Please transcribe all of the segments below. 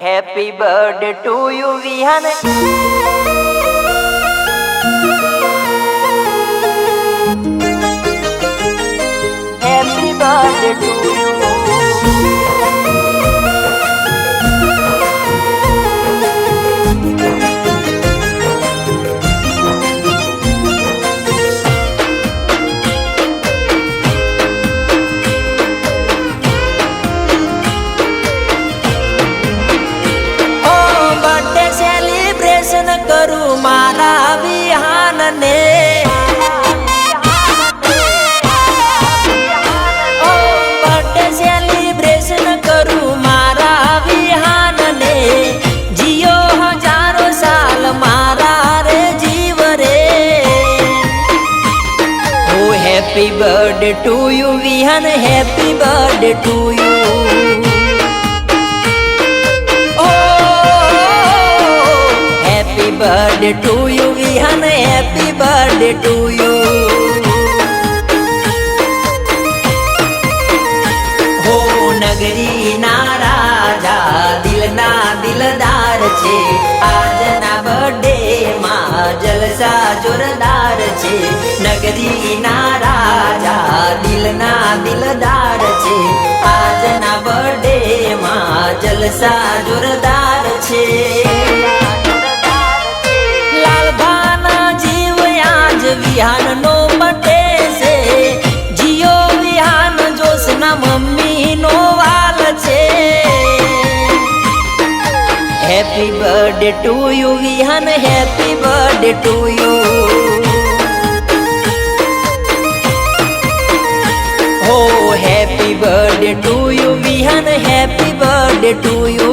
Happy birthday to you, Vihan. Happy birthday to you. करू मारा विहान ने ओ बर्थडे सेलिब्रेशन करू मारा विहान ने जियो हजारों साल मारा रे जीव रे ओ happy birthday to you Vihaan happy birthday to you birthday to you Vihan happy birthday to you हो नगरी ना राजा दिल ना दिलदार छे आज ना बर्थडे मां जलसा जोरदार छे नगरी ना राजा दिल ना दिलदार छे आज ना बर्थडे मां जलसा जोरदार छे विहान नो बटे से जियो विहान जोसना मम्मी नो वाल छे happy birthday to you Vihaan happy birthday to you हो happy birthday to you Vihaan happy birthday to you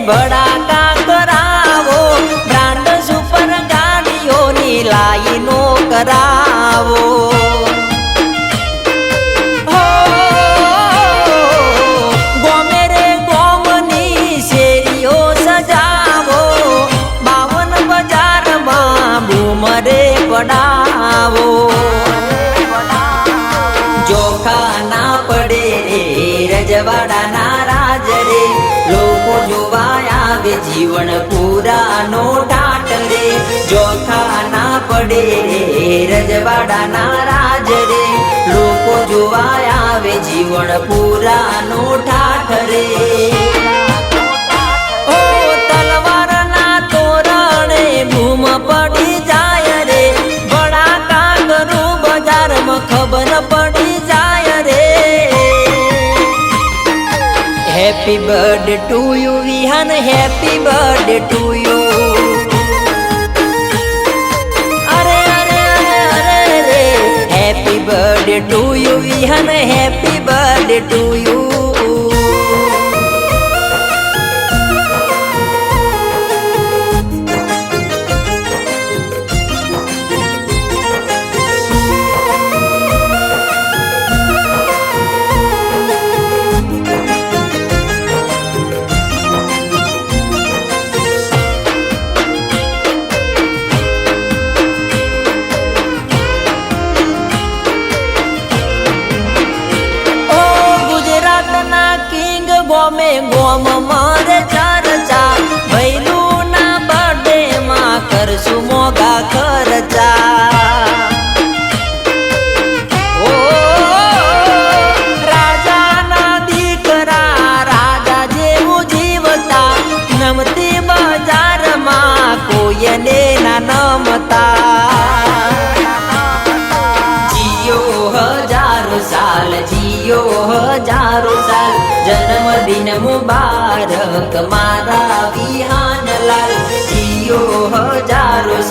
बड़ा का करावो ब्रांड सुपर गाड़ियों नी लाइनो करावो हो गोमे रे गोमनी शेरियो सजावो बावन बाजार में बूमरे पड़ावो जोखा ना पड़े रजवाड़ा नाराज रे लोको जोवाया वे जीवन पूरा नो ठाट रे जोखा ना पड़े रजवाड़ा नाराज रे लोको जोवाया वे जीवन पूरा नो ठाट रे ओ तलवार ना तोरणे भूम पड़ी जाय रे बड़ा कागरू बाजार में खबर पड़ी जाय रे Happy birthday to you Vihan happy birthday to you अरे अरे अरे अरे happy birthday to you Vihan happy birthday to you गोमे गोम मारे चर्चा भैलू ना बर्थडे मां करसु मोगा खर्चा ओ राजा ना दीकरा राजा जेवू जीवता नमती बाजार मां कोयने ना नमता जियो हजारों साल जन्मदिन मुबारक मारा विहान लाल जियो हजारों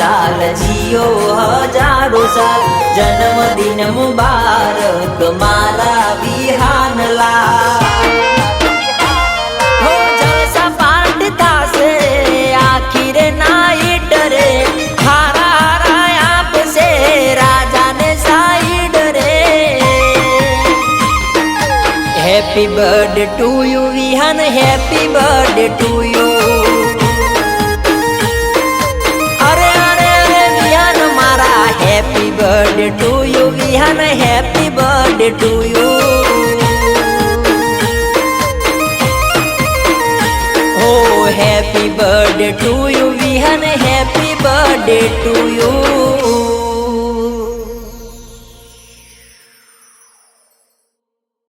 साल जन्मदिन मुबारक मारा विहान लाल happy birthday to you Vihaan happy birthday to you અરે અરે અરે વિહાન મારા happy birthday to you Vihaan happy birthday to you Happy birthday to you, Vihan. Happy birthday to you.